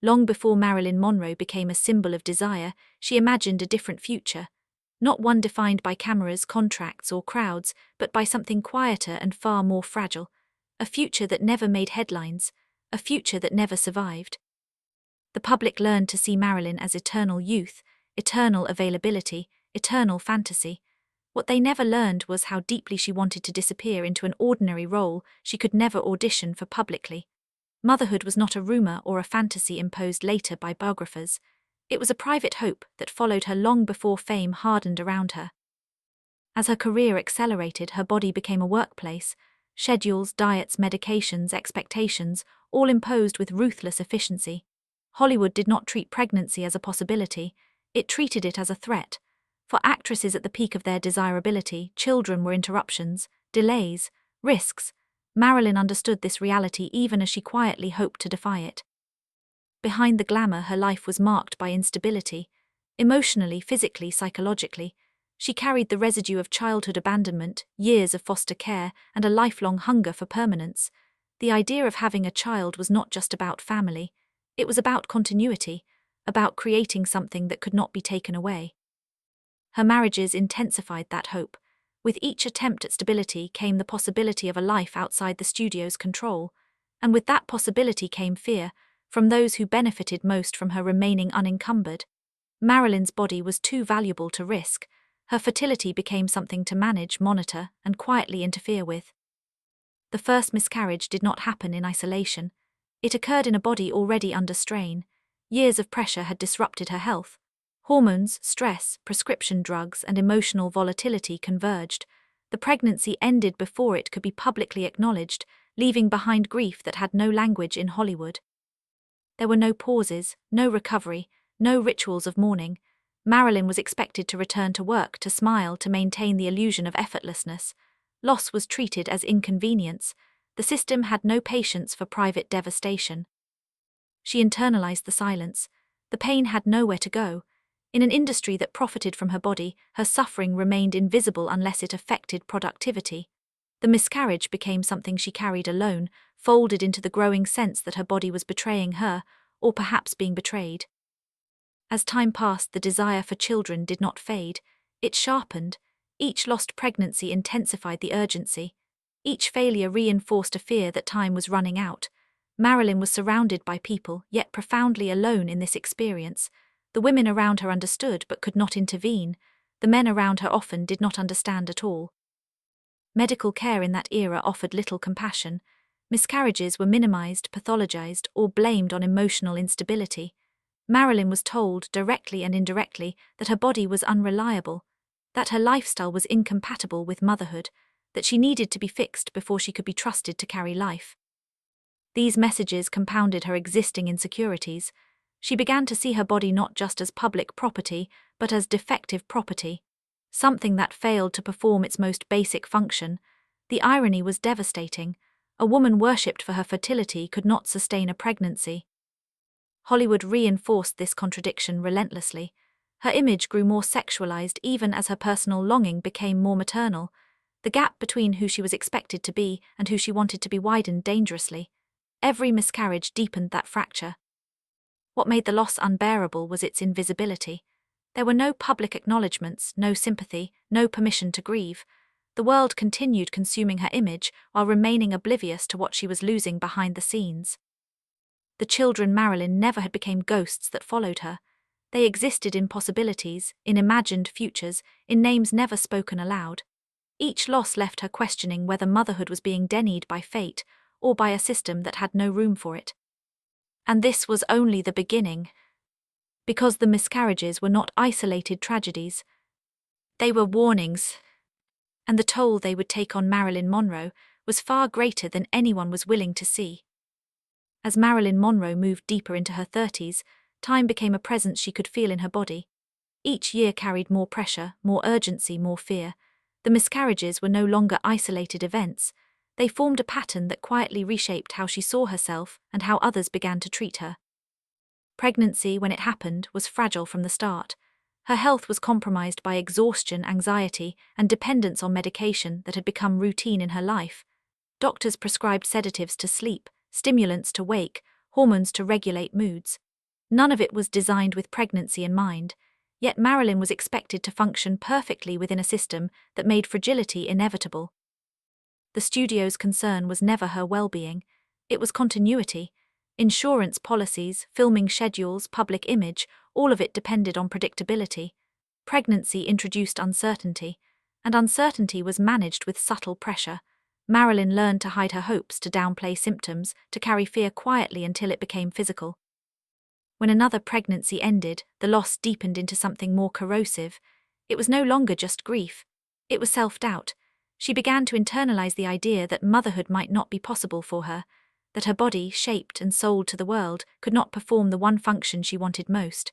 Long before Marilyn Monroe became a symbol of desire, she imagined a different future. Not one defined by cameras, contracts, or crowds, but by something quieter and far more fragile. A future that never made headlines, a future that never survived. The public learned to see Marilyn as eternal youth, eternal availability, eternal fantasy. What they never learned was how deeply she wanted to disappear into an ordinary role she could never audition for publicly. Motherhood was not a rumor or a fantasy imposed later by biographers. It was a private hope that followed her long before fame hardened around her. As her career accelerated, her body became a workplace. Schedules, diets, medications, expectations, all imposed with ruthless efficiency. Hollywood did not treat pregnancy as a possibility, it treated it as a threat. For actresses at the peak of their desirability, children were interruptions, delays, risks. Marilyn understood this reality even as she quietly hoped to defy it. Behind the glamour, her life was marked by instability. Emotionally, physically, psychologically. She carried the residue of childhood abandonment, years of foster care, and a lifelong hunger for permanence. The idea of having a child was not just about family. It was about continuity, about creating something that could not be taken away. Her marriages intensified that hope. With each attempt at stability came the possibility of a life outside the studio's control, and with that possibility came fear, from those who benefited most from her remaining unencumbered. Marilyn's body was too valuable to risk. Her fertility became something to manage, monitor, and quietly interfere with. The first miscarriage did not happen in isolation. It occurred in a body already under strain. Years of pressure had disrupted her health. Hormones, stress, prescription drugs, and emotional volatility converged. The pregnancy ended before it could be publicly acknowledged, leaving behind grief that had no language in Hollywood. There were no pauses, no recovery, no rituals of mourning. Marilyn was expected to return to work, to smile, to maintain the illusion of effortlessness. Loss was treated as inconvenience. The system had no patience for private devastation. She internalized the silence. The pain had nowhere to go. In an industry that profited from her body, her suffering remained invisible unless it affected productivity. The miscarriage became something she carried alone, folded into the growing sense that her body was betraying her, or perhaps being betrayed. As time passed, the desire for children did not fade. It sharpened. Each lost pregnancy intensified the urgency. Each failure reinforced a fear that time was running out. Marilyn was surrounded by people, yet profoundly alone in this experience. The women around her understood but could not intervene. The men around her often did not understand at all. Medical care in that era offered little compassion. Miscarriages were minimized, pathologized, or blamed on emotional instability. Marilyn was told, directly and indirectly, that her body was unreliable, that her lifestyle was incompatible with motherhood, that she needed to be fixed before she could be trusted to carry life. These messages compounded her existing insecurities. She began to see her body not just as public property, but as defective property, something that failed to perform its most basic function. The irony was devastating. A woman worshipped for her fertility could not sustain a pregnancy. Hollywood reinforced this contradiction relentlessly. Her image grew more sexualized even as her personal longing became more maternal. The gap between who she was expected to be and who she wanted to be widened dangerously. Every miscarriage deepened that fracture. What made the loss unbearable was its invisibility. There were no public acknowledgements, no sympathy, no permission to grieve. The world continued consuming her image while remaining oblivious to what she was losing behind the scenes. The children Marilyn never had became ghosts that followed her. They existed in possibilities, in imagined futures, in names never spoken aloud. Each loss left her questioning whether motherhood was being denied by fate or by a system that had no room for it. And this was only the beginning. Because the miscarriages were not isolated tragedies. They were warnings. And the toll they would take on Marilyn Monroe was far greater than anyone was willing to see. As Marilyn Monroe moved deeper into her 30s, time became a presence she could feel in her body. Each year carried more pressure, more urgency, more fear. The miscarriages were no longer isolated events. They formed a pattern that quietly reshaped how she saw herself and how others began to treat her. Pregnancy, when it happened, was fragile from the start. Her health was compromised by exhaustion, anxiety, and dependence on medication that had become routine in her life. Doctors prescribed sedatives to sleep, stimulants to wake, hormones to regulate moods. None of it was designed with pregnancy in mind, yet Marilyn was expected to function perfectly within a system that made fragility inevitable. The studio's concern was never her well-being, it was continuity. Insurance policies, filming schedules, public image, all of it depended on predictability. Pregnancy introduced uncertainty, and uncertainty was managed with subtle pressure. Marilyn learned to hide her hopes, to downplay symptoms, to carry fear quietly until it became physical. When another pregnancy ended, the loss deepened into something more corrosive. It was no longer just grief. It was self-doubt. She began to internalize the idea that motherhood might not be possible for her, that her body, shaped and sold to the world, could not perform the one function she wanted most.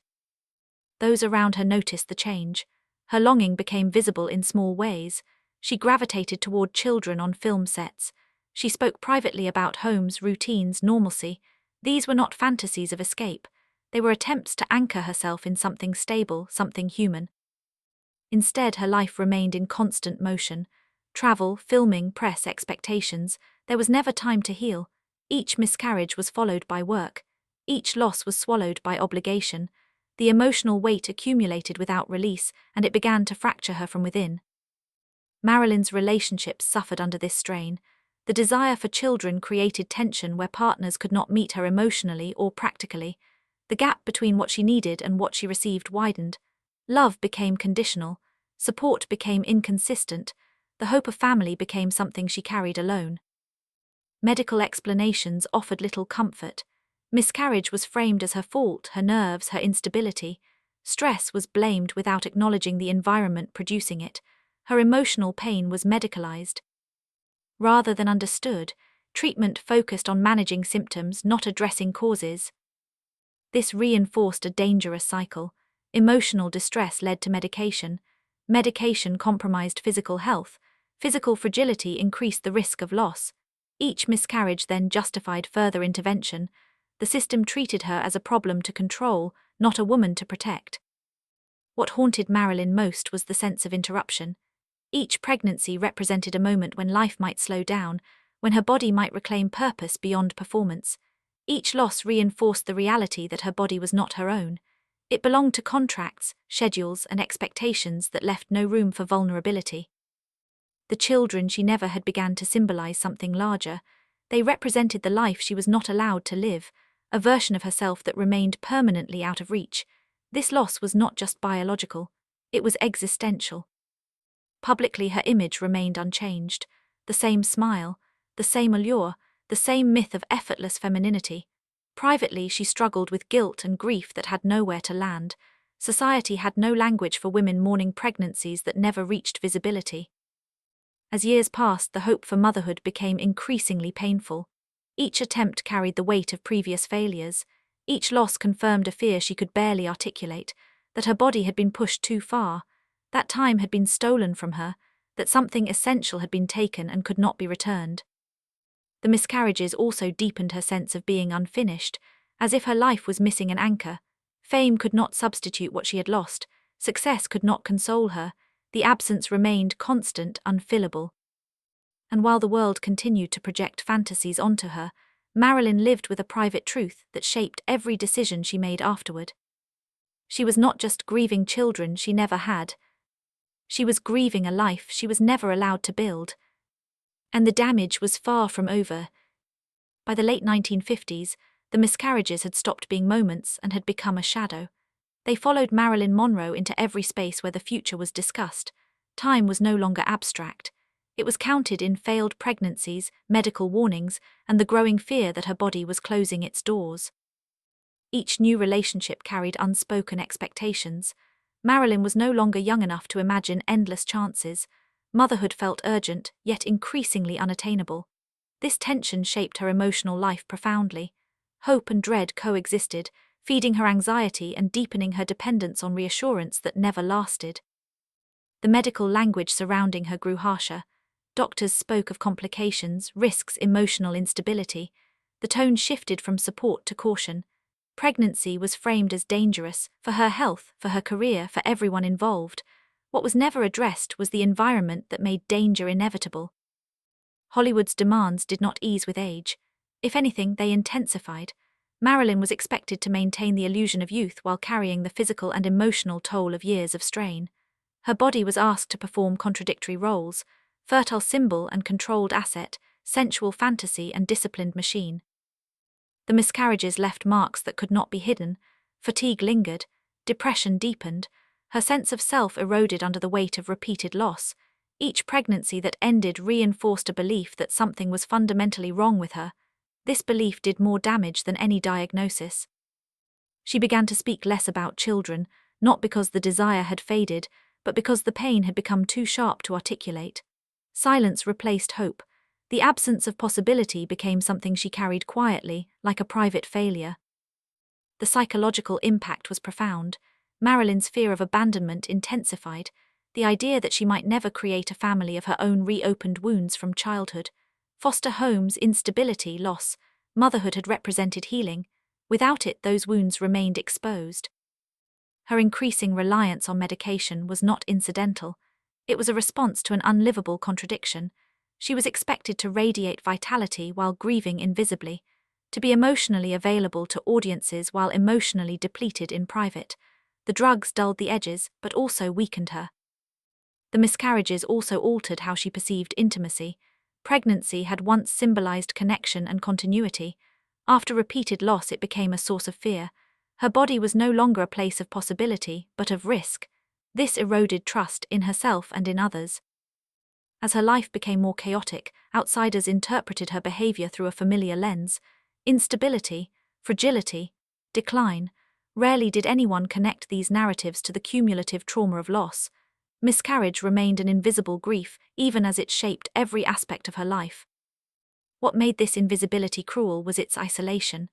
Those around her noticed the change. Her longing became visible in small ways. She gravitated toward children on film sets. She spoke privately about homes, routines, normalcy. These were not fantasies of escape. They were attempts to anchor herself in something stable, something human. Instead, her life remained in constant motion. Travel, filming, press, expectations. There was never time to heal. Each miscarriage was followed by work. Each loss was swallowed by obligation. The emotional weight accumulated without release, and it began to fracture her from within. Marilyn's relationships suffered under this strain. The desire for children created tension where partners could not meet her emotionally or practically. The gap between what she needed and what she received widened. Love became conditional. Support became inconsistent. The hope of family became something she carried alone. Medical explanations offered little comfort. Miscarriage was framed as her fault, her nerves, her instability. Stress was blamed without acknowledging the environment producing it. Her emotional pain was medicalized. Rather than understood, treatment focused on managing symptoms, not addressing causes. This reinforced a dangerous cycle. Emotional distress led to medication. Medication compromised physical health. Physical fragility increased the risk of loss. Each miscarriage then justified further intervention. The system treated her as a problem to control, not a woman to protect. What haunted Marilyn most was the sense of interruption. Each pregnancy represented a moment when life might slow down, when her body might reclaim purpose beyond performance. Each loss reinforced the reality that her body was not her own. It belonged to contracts, schedules, and expectations that left no room for vulnerability. The children she never had began to symbolize something larger. They represented the life she was not allowed to live, a version of herself that remained permanently out of reach. This loss was not just biological, it was existential. Publicly, her image remained unchanged. The same smile, the same allure, the same myth of effortless femininity. Privately, she struggled with guilt and grief that had nowhere to land. Society had no language for women mourning pregnancies that never reached visibility. As years passed, the hope for motherhood became increasingly painful. Each attempt carried the weight of previous failures. Each loss confirmed a fear she could barely articulate, that her body had been pushed too far, that time had been stolen from her, that something essential had been taken and could not be returned. The miscarriages also deepened her sense of being unfinished, as if her life was missing an anchor. Fame could not substitute what she had lost, success could not console her, the absence remained constant, unfillable. And while the world continued to project fantasies onto her, Marilyn lived with a private truth that shaped every decision she made afterward. She was not just grieving children she never had. She was grieving a life she was never allowed to build. And the damage was far from over. By the late 1950s, the miscarriages had stopped being moments and had become a shadow. They followed Marilyn Monroe into every space where the future was discussed. Time was no longer abstract. It was counted in failed pregnancies, medical warnings, and the growing fear that her body was closing its doors. Each new relationship carried unspoken expectations. Marilyn was no longer young enough to imagine endless chances. Motherhood felt urgent, yet increasingly unattainable. This tension shaped her emotional life profoundly. Hope and dread coexisted, feeding her anxiety and deepening her dependence on reassurance that never lasted. The medical language surrounding her grew harsher. Doctors spoke of complications, risks, emotional instability. The tone shifted from support to caution. Pregnancy was framed as dangerous, for her health, for her career, for everyone involved. What was never addressed was the environment that made danger inevitable. Hollywood's demands did not ease with age. If anything, they intensified. Marilyn was expected to maintain the illusion of youth while carrying the physical and emotional toll of years of strain. Her body was asked to perform contradictory roles: fertile symbol and controlled asset, sensual fantasy and disciplined machine. The miscarriages left marks that could not be hidden. Fatigue lingered, depression deepened, her sense of self eroded under the weight of repeated loss. Each pregnancy that ended reinforced a belief that something was fundamentally wrong with her. This belief did more damage than any diagnosis. She began to speak less about children, not because the desire had faded, but because the pain had become too sharp to articulate. Silence replaced hope. The absence of possibility became something she carried quietly, like a private failure. The psychological impact was profound. Marilyn's fear of abandonment intensified. The idea that she might never create a family of her own reopened wounds from childhood. Foster homes, instability, loss. Motherhood had represented healing. Without it, those wounds remained exposed. Her increasing reliance on medication was not incidental. It was a response to an unlivable contradiction. She was expected to radiate vitality while grieving invisibly, to be emotionally available to audiences while emotionally depleted in private. The drugs dulled the edges, but also weakened her. The miscarriages also altered how she perceived intimacy. Pregnancy had once symbolized connection and continuity. After repeated loss, it became a source of fear. Her body was no longer a place of possibility, but of risk. This eroded trust in herself and in others. As her life became more chaotic, outsiders interpreted her behavior through a familiar lens. Instability, fragility, decline. Rarely did anyone connect these narratives to the cumulative trauma of loss. Miscarriage remained an invisible grief, even as it shaped every aspect of her life. What made this invisibility cruel was its isolation.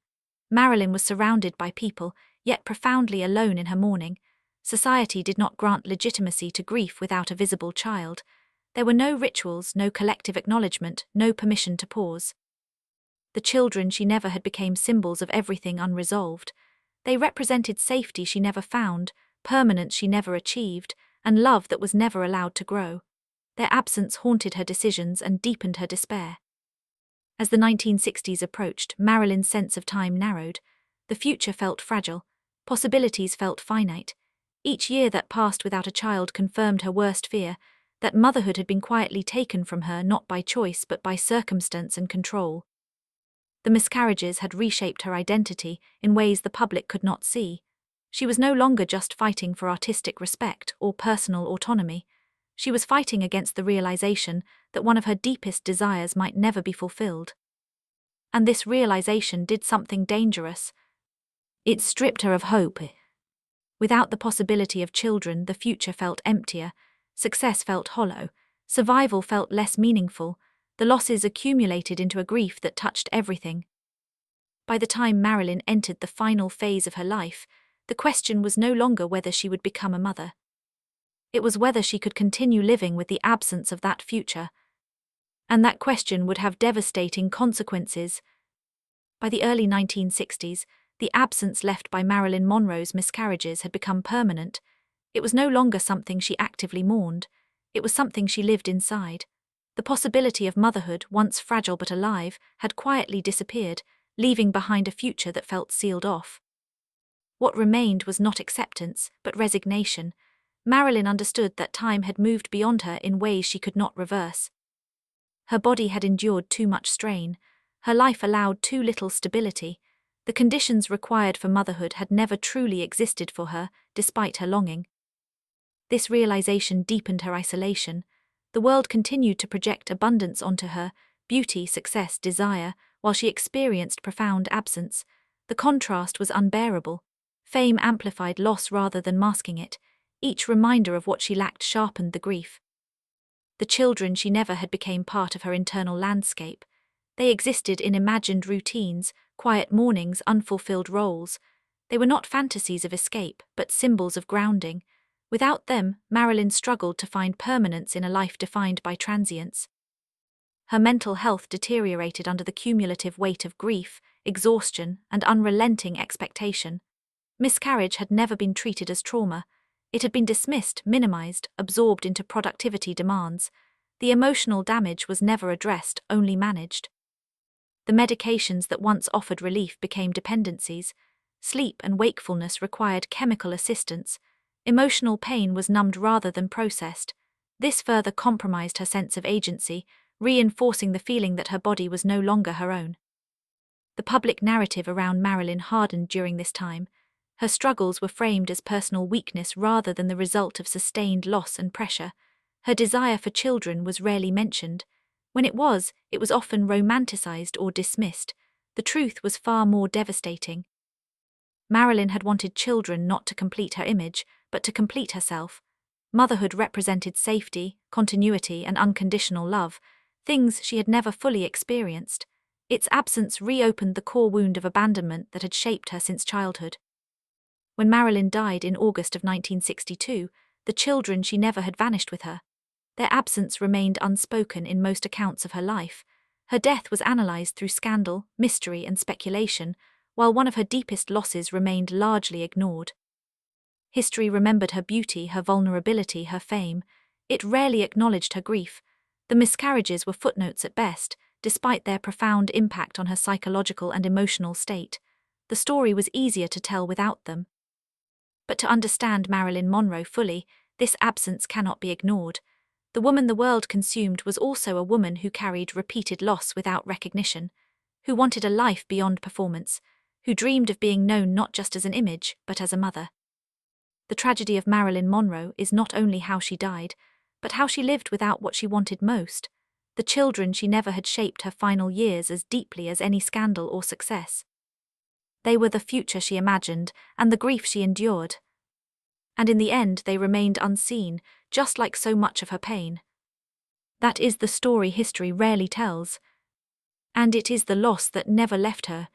Marilyn was surrounded by people, yet profoundly alone in her mourning. Society did not grant legitimacy to grief without a visible child. There were no rituals, no collective acknowledgement, no permission to pause. The children she never had became symbols of everything unresolved. They represented safety she never found, permanence she never achieved, and love that was never allowed to grow. Their absence haunted her decisions and deepened her despair. As the 1960s approached, Marilyn's sense of time narrowed. The future felt fragile. Possibilities felt finite. Each year that passed without a child confirmed her worst fear, that motherhood had been quietly taken from her not by choice but by circumstance and control. The miscarriages had reshaped her identity in ways the public could not see. She was no longer just fighting for artistic respect or personal autonomy. She was fighting against the realization that one of her deepest desires might never be fulfilled. And this realization did something dangerous. It stripped her of hope. Without the possibility of children, the future felt emptier, success felt hollow, survival felt less meaningful. The losses accumulated into a grief that touched everything. By the time Marilyn entered the final phase of her life, the question was no longer whether she would become a mother. It was whether she could continue living with the absence of that future. And that question would have devastating consequences. By the early 1960s, the absence left by Marilyn Monroe's miscarriages had become permanent. It was no longer something she actively mourned. It was something she lived inside. The possibility of motherhood, once fragile but alive, had quietly disappeared, leaving behind a future that felt sealed off. What remained was not acceptance, but resignation. Marilyn understood that time had moved beyond her in ways she could not reverse. Her body had endured too much strain. Her life allowed too little stability. The conditions required for motherhood had never truly existed for her, despite her longing. This realization deepened her isolation. The world continued to project abundance onto her, beauty, success, desire, while she experienced profound absence. The contrast was unbearable. Fame amplified loss rather than masking it. Each reminder of what she lacked sharpened the grief. The children she never had became part of her internal landscape. They existed in imagined routines, quiet mornings, unfulfilled roles. They were not fantasies of escape, but symbols of grounding. Without them, Marilyn struggled to find permanence in a life defined by transience. Her mental health deteriorated under the cumulative weight of grief, exhaustion, and unrelenting expectation. Miscarriage had never been treated as trauma. It had been dismissed, minimized, absorbed into productivity demands. The emotional damage was never addressed, only managed. The medications that once offered relief became dependencies. Sleep and wakefulness required chemical assistance. Emotional pain was numbed rather than processed. This further compromised her sense of agency, reinforcing the feeling that her body was no longer her own. The public narrative around Marilyn hardened during this time. Her struggles were framed as personal weakness rather than the result of sustained loss and pressure. Her desire for children was rarely mentioned. When it was often romanticized or dismissed. The truth was far more devastating. Marilyn had wanted children not to complete her image, but to complete herself. Motherhood represented safety, continuity, and unconditional love, things she had never fully experienced. Its absence reopened the core wound of abandonment that had shaped her since childhood. When Marilyn died in August of 1962, the children she never had vanished with her. Their absence remained unspoken in most accounts of her life. Her death was analyzed through scandal, mystery, and speculation, while one of her deepest losses remained largely ignored. History remembered her beauty, her vulnerability, her fame. It rarely acknowledged her grief. The miscarriages were footnotes at best, despite their profound impact on her psychological and emotional state. The story was easier to tell without them. But to understand Marilyn Monroe fully, this absence cannot be ignored. The woman the world consumed was also a woman who carried repeated loss without recognition, who wanted a life beyond performance, who dreamed of being known not just as an image, but as a mother. The tragedy of Marilyn Monroe is not only how she died, but how she lived without what she wanted most. The children she never had shaped her final years as deeply as any scandal or success. They were the future she imagined, and the grief she endured. And in the end they remained unseen, just like so much of her pain. That is the story history rarely tells. And it is the loss that never left her,